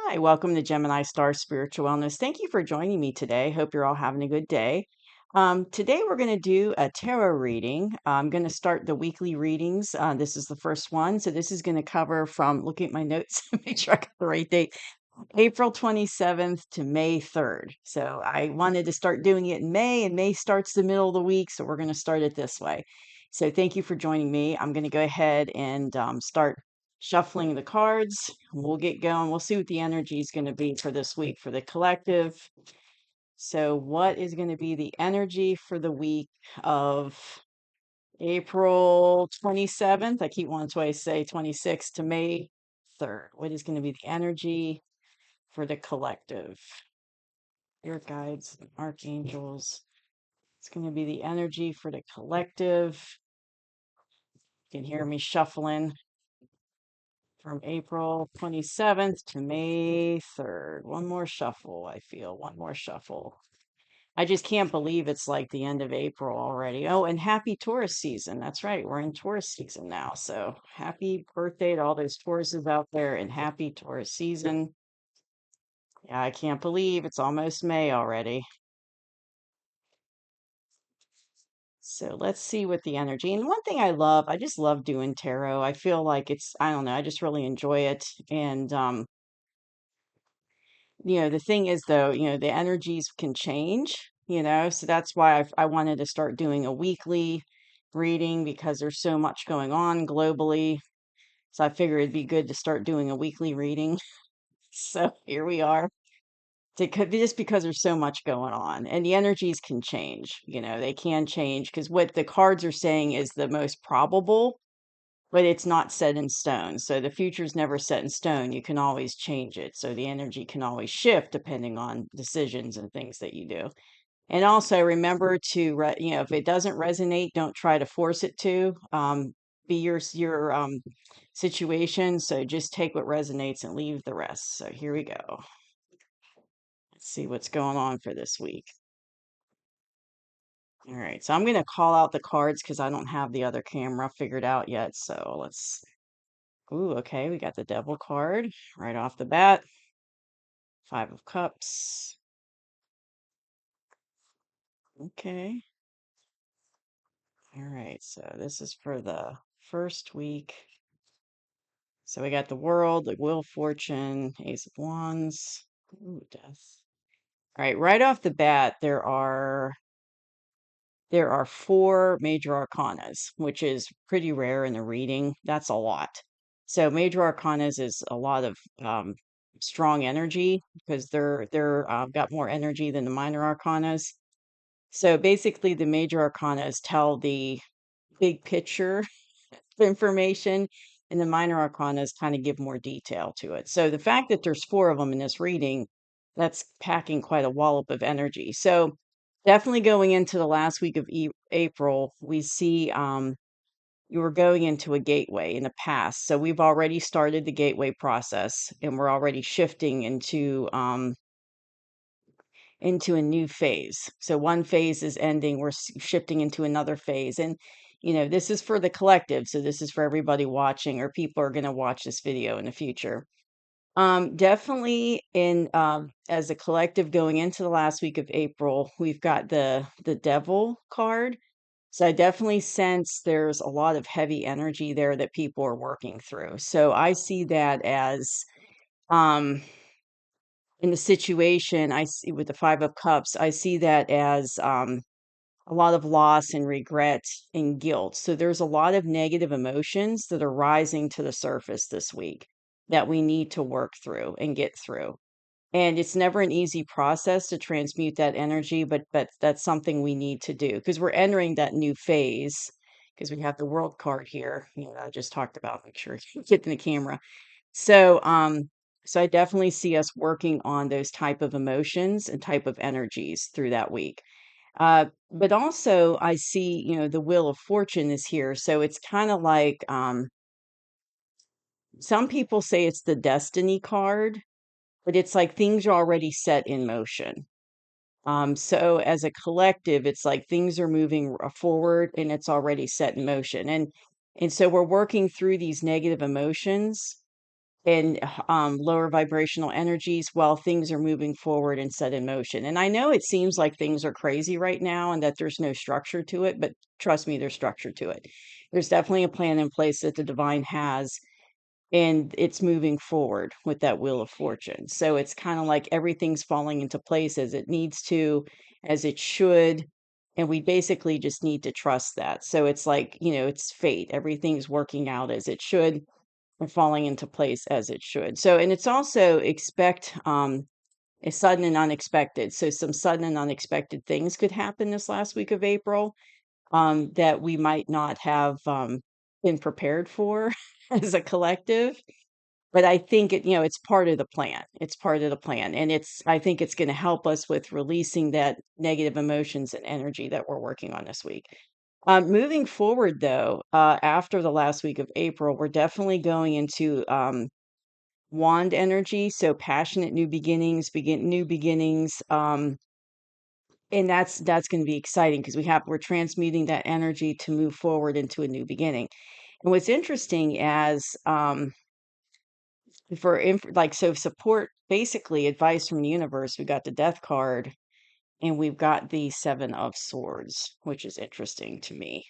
Hi, welcome to Gemini Star Spiritual Wellness. Thank you for joining me today. Hope you're all having a good day. Today we're going to do a tarot reading. I'm going to start the weekly readings. This is the first one. So this is going to cover from looking at my notes, make sure I got the right date, April 27th to May 3rd. So I wanted to start doing it in May, and May starts the middle of the week. So we're going to start it this way. So thank you for joining me. I'm going to go ahead and start shuffling the cards. We'll get going. We'll see what the energy is going to be for this week for the collective. So, what is going to be the energy for the week of April 27th? I keep wanting to say 26th to May 3rd. What is going to be the energy for the collective? Your guides, archangels. It's going to be the energy for the collective. You can hear me shuffling from April 27th to May 3rd. One more shuffle, I feel. One more shuffle. I just can't believe it's like the end of April already. Oh, and happy Taurus season. That's right. We're in Taurus season now. So happy birthday to all those Tauruses out there and happy Taurus season. Yeah, I can't believe it's almost May already. So let's see what the energy. And one thing I just love doing tarot. I feel like I don't know, I just really enjoy it. And the thing is though, the energies can change, so that's why I wanted to start doing a weekly reading because there's so much going on globally. So I figured it'd be good to start doing a weekly reading. So here we are. Just because there's so much going on and the energies can change, they can change because what the cards are saying is the most probable, but it's not set in stone. So the future's never set in stone. You can always change it. So the energy can always shift depending on decisions and things that you do. And also remember to, if it doesn't resonate, don't try to force it to. Be your situation. So just take what resonates and leave the rest. So here we go. Let's see what's going on for this week. All right. So I'm going to call out the cards because I don't have the other camera figured out yet. So let's. Ooh, okay. We got the Devil card right off the bat. Five of Cups. Okay. All right. So this is for the first week. So we got the World, the Wheel of Fortune, Ace of Wands. Ooh, Death. All right. Right off the bat, there are four major arcanas, which is pretty rare in the reading. That's a lot. So major arcanas is a lot of strong energy because they're got more energy than the minor arcanas. So basically, the major arcanas tell the big picture information, and the minor arcanas kind of give more detail to it. So the fact that there's four of them in this reading, that's packing quite a wallop of energy. So definitely going into the last week of April, we see you were going into a gateway in the past. So we've already started the gateway process, and we're already shifting into a new phase. So one phase is ending, we're shifting into another phase. And, this is for the collective. So this is for everybody watching, or people are going to watch this video in the future. Definitely in as a collective going into the last week of April, we've got the Devil card. So I definitely sense there's a lot of heavy energy there that people are working through. So I see that as um in the situation I see with the Five of Cups, I see that as a lot of loss and regret and guilt. So there's a lot of negative emotions that are rising to the surface this week that we need to work through and get through. And it's never an easy process to transmute that energy, but that's something we need to do because we're entering that new phase because we have the World card here, I just talked about. Make sure you get in the camera. So, so I definitely see us working on those type of emotions and type of energies through that week. But also I see, the Wheel of Fortune is here. So it's kind of like some people say it's the Destiny card, but it's like things are already set in motion. So as a collective, it's like things are moving forward and it's already set in motion. And so we're working through these negative emotions and lower vibrational energies while things are moving forward and set in motion. And I know it seems like things are crazy right now and that there's no structure to it, but trust me, there's structure to it. There's definitely a plan in place that the divine has, and it's moving forward with that wheel of fortune. So it's kind of like everything's falling into place as it needs to, as it should. And we basically just need to trust that. So it's like, it's fate. Everything's working out as it should and falling into place as it should. So, and it's also expect a sudden and unexpected. So some sudden and unexpected things could happen this last week of April, that we might not have been prepared for as a collective. But I think it's part of the plan. It's part of the plan. And I think it's going to help us with releasing that negative emotions and energy that we're working on this week. Moving forward, though, after the last week of April, we're definitely going into wand energy. So passionate new beginnings, new beginnings. And that's going to be exciting because we're transmuting that energy to move forward into a new beginning. And what's interesting as so support, basically advice from the universe, we got the death card and we've got the seven of swords, which is interesting to me.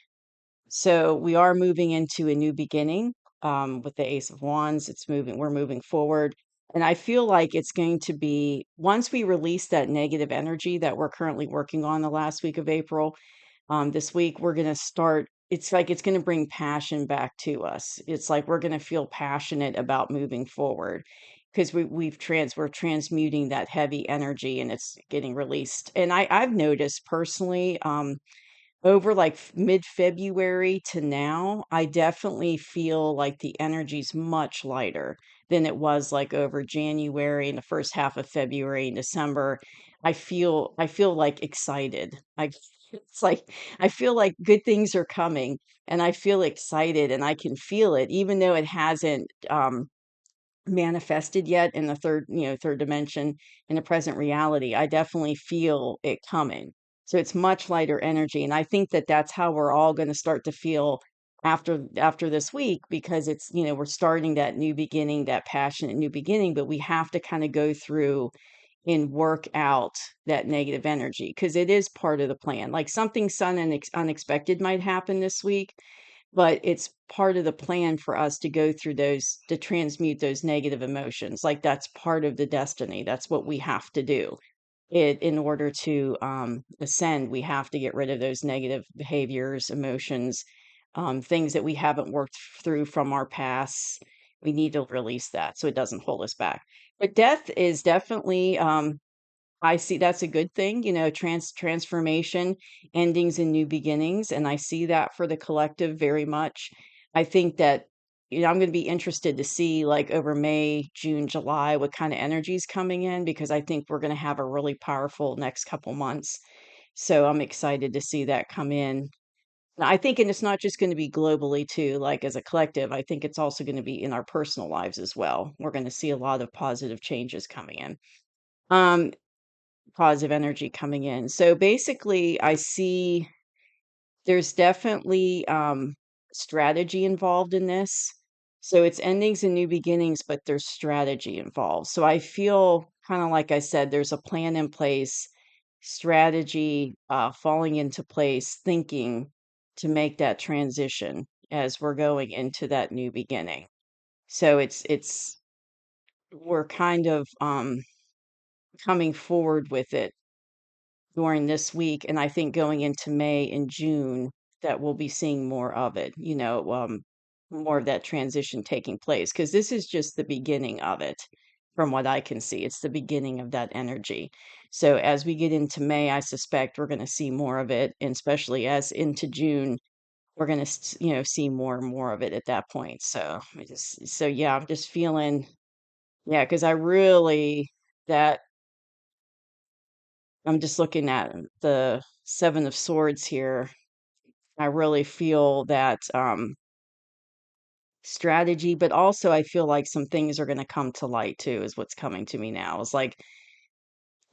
So we are moving into a new beginning, with the ace of wands. We're moving forward. And I feel like it's going to be, once we release that negative energy that we're currently working on the last week of April, this week we're going to start, it's like it's going to bring passion back to us. It's like we're going to feel passionate about moving forward because we're transmuting that heavy energy and it's getting released. And I've noticed personally, over like mid-February to now, I definitely feel like the energy's much lighter than it was like over January and the first half of February and December. I feel like excited. It's like I feel like good things are coming and I feel excited and I can feel it even though it hasn't manifested yet in the third dimension in the present reality. I definitely feel it coming. So it's much lighter energy. And I think that that's how we're all going to start to feel after this week, because we're starting that new beginning, that passionate new beginning, but we have to kind of go through and work out that negative energy because it is part of the plan. Like something sudden and unexpected might happen this week, but it's part of the plan for us to go through those, to transmute those negative emotions. Like that's part of the destiny. That's what we have to do. In order to ascend, we have to get rid of those negative behaviors, emotions, things that we haven't worked through from our past. We need to release that so it doesn't hold us back. But death is definitely, I see that's a good thing, transformation, endings and new beginnings, and I see that for the collective very much. I think that, I'm going to be interested to see like over May, June, July what kind of energy is coming in because I think we're going to have a really powerful next couple months. So I'm excited to see that come in. And I think, and it's not just going to be globally too, like as a collective, I think it's also going to be in our personal lives as well. We're going to see a lot of positive changes coming in. Um, Positive energy coming in. So basically, I see there's definitely strategy involved in this. So it's endings and new beginnings, but there's strategy involved. So I feel kind of like I said, there's a plan in place, strategy falling into place, thinking to make that transition as we're going into that new beginning. So we're kind of coming forward with it during this week, and I think going into May and June that we'll be seeing more of it, more of that transition taking place because this is just the beginning of it from what I can see. It's the beginning of that energy. So as we get into May, I suspect we're going to see more of it, and especially as into June, we're going to, see more and more of it at that point. So yeah, I'm just feeling, yeah, because I really, that I'm just looking at the Seven of Swords here. I really feel that strategy, but also I feel like some things are going to come to light too, is what's coming to me now. It's like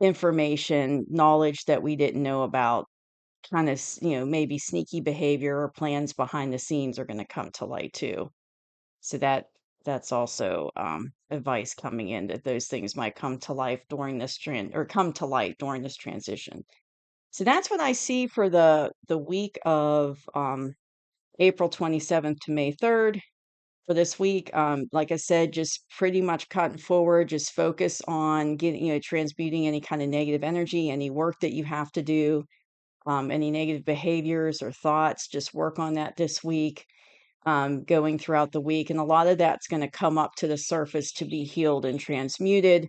information, knowledge that we didn't know about, kind of, maybe sneaky behavior or plans behind the scenes are going to come to light too. So That's also advice coming in that those things might come to life during this come to light during this transition. So that's what I see for the week of April 27th to May 3rd. For this week, like I said, just pretty much cutting forward, just focus on getting, transmuting any kind of negative energy, any work that you have to do, any negative behaviors or thoughts, just work on that this week, going throughout the week. And a lot of that's going to come up to the surface to be healed and transmuted.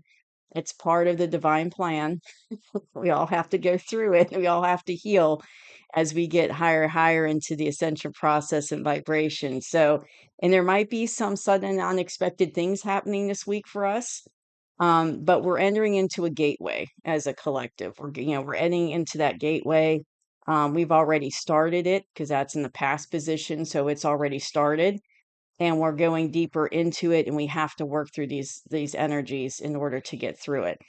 It's part of the divine plan. We all have to go through it. We all have to heal as we get higher into the ascension process and vibration. So, and there might be some sudden unexpected things happening this week for us. But we're entering into a gateway as a collective. We're entering into that gateway. We've already started it because that's in the past position. So it's already started and we're going deeper into it and we have to work through these energies in order to get through it.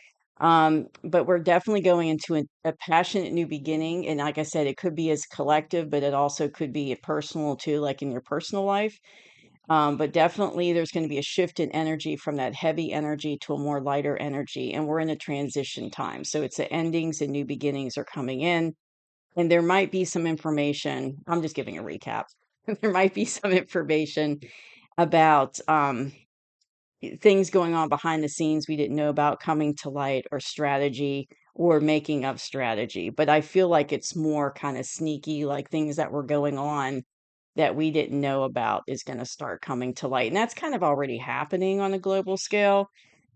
But we're definitely going into a passionate new beginning, and like I said, it could be as collective, but it also could be personal too, like in your personal life. But definitely there's going to be a shift in energy from that heavy energy to a more lighter energy, and we're in a transition time, so it's the endings and new beginnings are coming in. And there might be some information, I'm just giving a recap. There might be some information about things going on behind the scenes we didn't know about coming to light, or strategy, or making of strategy. But I feel like it's more kind of sneaky, like things that were going on that we didn't know about is going to start coming to light. And that's kind of already happening on a global scale.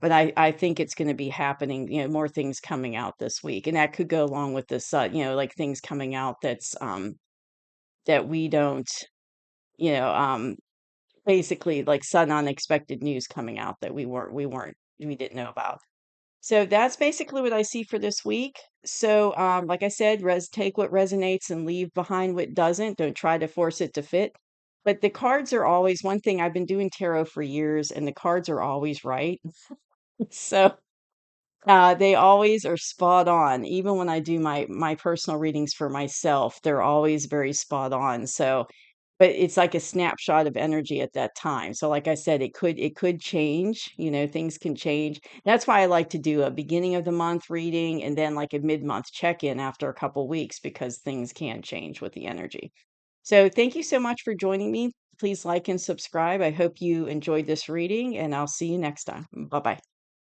But I think it's going to be happening, more things coming out this week. And that could go along with this, like things coming out that we don't, you know, um, basically like sudden unexpected news coming out that we didn't know about. So that's basically what I see for this week. So like I said, take what resonates and leave behind what doesn't. Don't try to force it to fit. But the cards are always one thing. I've been doing tarot for years and the cards are always right. So they always are spot on. Even when I do my personal readings for myself, they're always very spot on. So, but it's like a snapshot of energy at that time. So, like I said, it could change. Things can change. That's why I like to do a beginning of the month reading and then like a mid-month check-in after a couple weeks because things can change with the energy. So, thank you so much for joining me. Please like and subscribe. I hope you enjoyed this reading, and I'll see you next time. Bye bye.